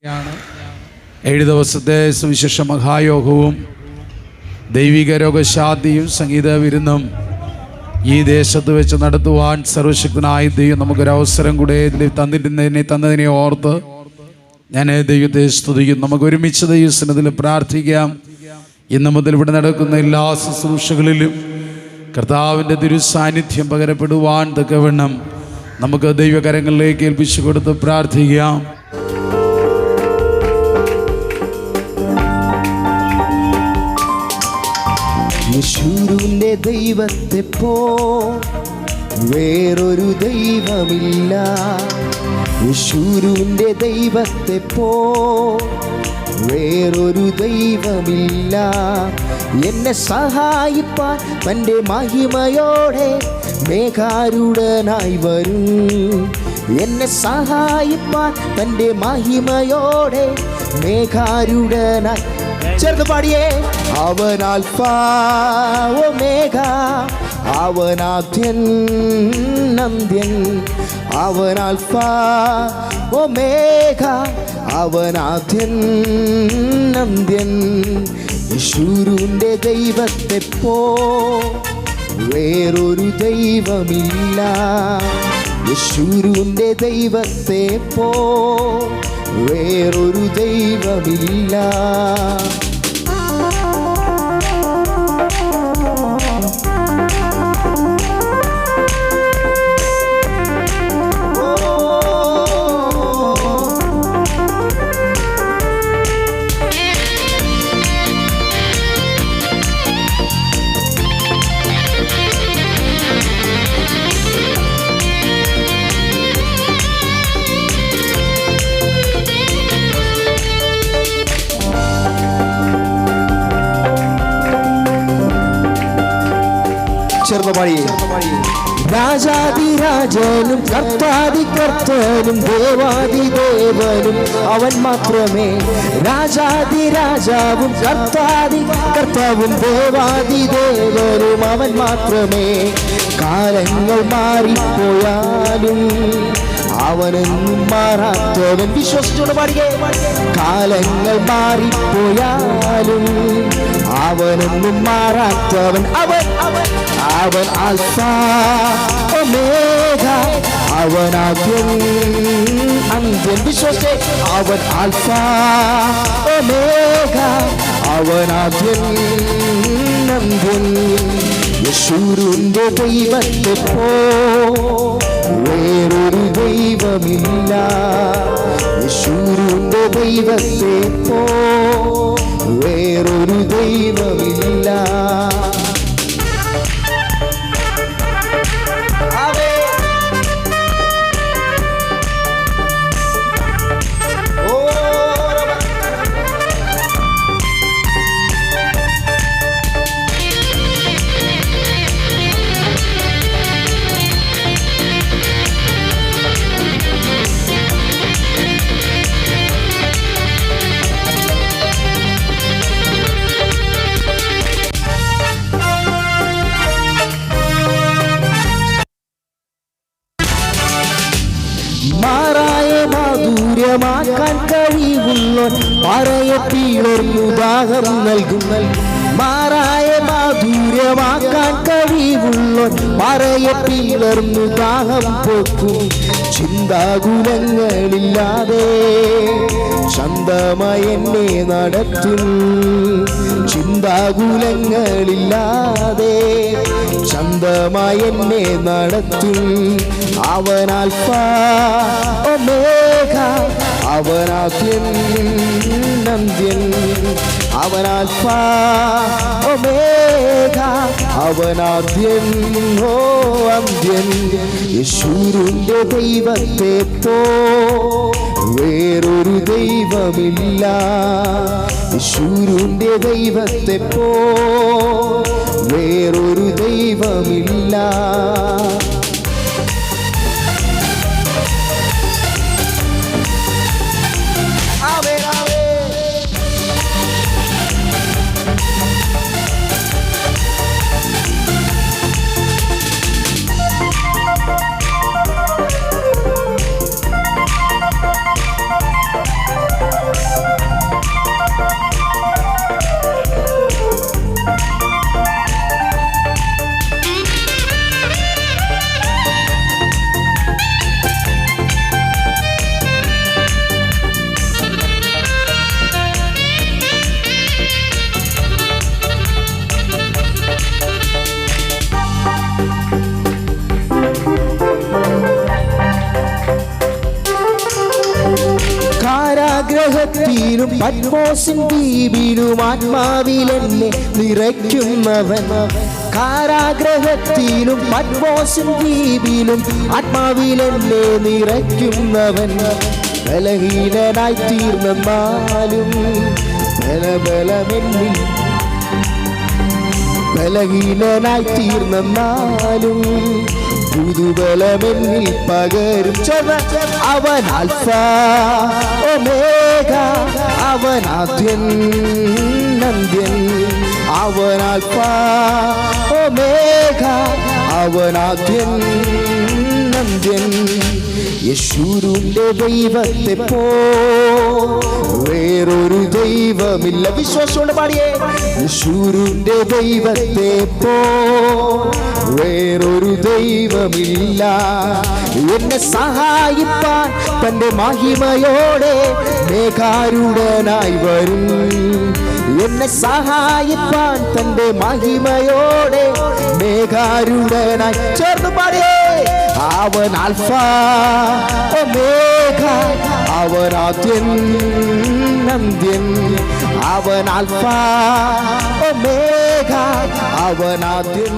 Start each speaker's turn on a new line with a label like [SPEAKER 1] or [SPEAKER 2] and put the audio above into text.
[SPEAKER 1] 7 ദിവസത്തെ സുവിശേഷ മഹായോഗവും ദൈവിക രോഗശാന്തിയും സംഗീത വിരുന്നും ഈ ദേശത്ത് വെച്ച് നടത്തുവാൻ സർവശക്തനായ ദൈവം നമുക്കൊരവസരം കൂടെ തന്നതിനെ ഓർത്ത് ഞാൻ ദൈവത്തെ സ്തുതിക്കും. നമുക്ക് ഒരുമിച്ച് ദൈവസന്നിധിയിൽ പ്രാർത്ഥിക്കാം. ഇന്നു മുതൽ ഇവിടെ നടക്കുന്ന എല്ലാ ശുശ്രൂഷകളിലും കർത്താവിൻ്റെ തിരുസാന്നിധ്യം പകരപ്പെടുവാൻ തക്കവണ്ണം നമുക്ക് ദൈവകരങ്ങളിലേക്ക് ഏൽപ്പിച്ചു കൊടുത്ത് പ്രാർത്ഥിക്കാം.
[SPEAKER 2] യേശുവിന്റെ ദൈവത്തെ പോ വേറൊരു ദൈവമില്ല. യേശുവിന്റെ ദൈവത്തെ പോ വേറൊരു ദൈവമില്ല. എന്നെ സഹായിപ്പാൻ തൻ്റെ മഹിമയോടെ മേഘാരൂഢനായി വരും. എന്നെ സഹായിപ്പാൻ തൻ്റെ മഹിമയോടെ മേഘാരൂഢനായി ചേർന്ന് പാടിയേ. അവൻ ആൽഫ ഒമേഗ, അവൻ ആദ്യൻ അന്ത്യൻ. അവൻ ആൽഫ ഒമേഗ, അവൻ ആദ്യൻ അന്ത്യൻ. യേശുവിന്റെ ദൈവത്തെ പോ വേറൊരു ദൈവമില്ല. യേശുവിന്റെ ദൈവത്തെ പോ വേറൊരു ദൈവമില്ല. രാജാതിരാജനും കർത്താതികർത്തനും ദേവാതിദേവനും അവൻ മാത്രമേ. രാജാതിരാജാവും കർത്താതികർത്താവും ദേവാതിദേവനും അവൻ മാത്രമേ. കാലങ്ങൾ മാറിപ്പോയാലും അവനെന്നും മാറാത്തവൻ. വിശ്വസിച്ചോട് പാടിയേ. കാലങ്ങൾ മാറിപ്പോയാലും അവനെന്നും മാറാത്തവൻ. അവൻ ആൽഫ ഒമേഗ, അവൻ ആദ്യൻ അന്ത്യൻ. വിശ്വസിച്ചേ. അവൻ ആൽഫ ഒമേഗ, അവൻ ആദ്യൻ അന്ത്യൻ. യേശുവിന്റെ ദൈവത്തെ പോ വേറൊരു ദൈവമില്ല. യേശുവിന്റെ ദൈവത്തെ പോ വേറൊരു ദൈവമില്ല. മാറാൻ കഴിവുള്ളോൻ പറയത്തിലൊരു ദാഹം നൽകും. മാറായ മാധുര്യമാക്കാൻ കഴിവുള്ളോൻ പറയത്തിലൊരു ദാഹം പോക്കും. ചിന്താകുലങ്ങളില്ലാതെ ചന്തമായി എന്നെ നടത്തും. ചിന്താകുലങ്ങളില്ലാതെ ചന്തമായി എന്നെ നടത്തും. അവൻ ആൽഫ ഒമേഗ, അവൻ ആദ്യൻ അന്ത്യൻ. അവൻ ആൽഫ ഒമേഗ, അവൻ ആദ്യൻ അന്ത്യൻ. യേശുവിന്റെ ദൈവത്തെ പോ വേറൊരു ദൈവമില്ല. യേശുവിന്റെ ദൈവത്തെ പോ വേറൊരു ദൈവമില്ല. കാരാഗ്രഹത്തിലും പത്മോസിൻ ദ്വീപിലും ആത്മാവിലെന്നെ നിറയ്ക്കുന്നവൻ. കാരാഗ്രഹത്തിലും പത്മോസിൻ ദ്വീപിലും ആത്മാവിലെന്നെ നിറയ്ക്കുന്നവൻ. ബലഹീനനായി തീർന്നാലും ബലമെന്നിൽ ബലഹീനനായി തീർന്നാലും പുതുബലമെന്നിൽ പകരും. അവൻ ആൽഫ ഒമേഗ, അവൻ ആദ്യൻ അന്ത്യൻ. അവൻ ആൽഫ ഒമേഗ, അവൻ ആദ്യൻ അന്ത്യൻ. യേശുവിന്റെ ദൈവത്തെ പോ വേറൊരു ദൈവമില്ല. വിശ്വാസത്തോടെ പാടിയേ. യേശുവിന്റെ ദൈവത്തെ പോ വേറൊരു ദൈവമില്ല. എന്നെ സഹായിപ്പാൻ തന്റെ മഹിമയോടെ മേഘാരൂഢനായി വരും. എന്നെ സഹായിപ്പാൻ തന്റെ മഹിമയോടെ മേഘാരൂഢനായി. ചേർന്ന് പാടിയേ. അവൻ ആൽഫ ഒമേഗ, അവൻ ആദ്യൻ അന്ത്യൻ. അവൻ ആൽഫ ഒമേഗ, അവൻ ആദ്യൻ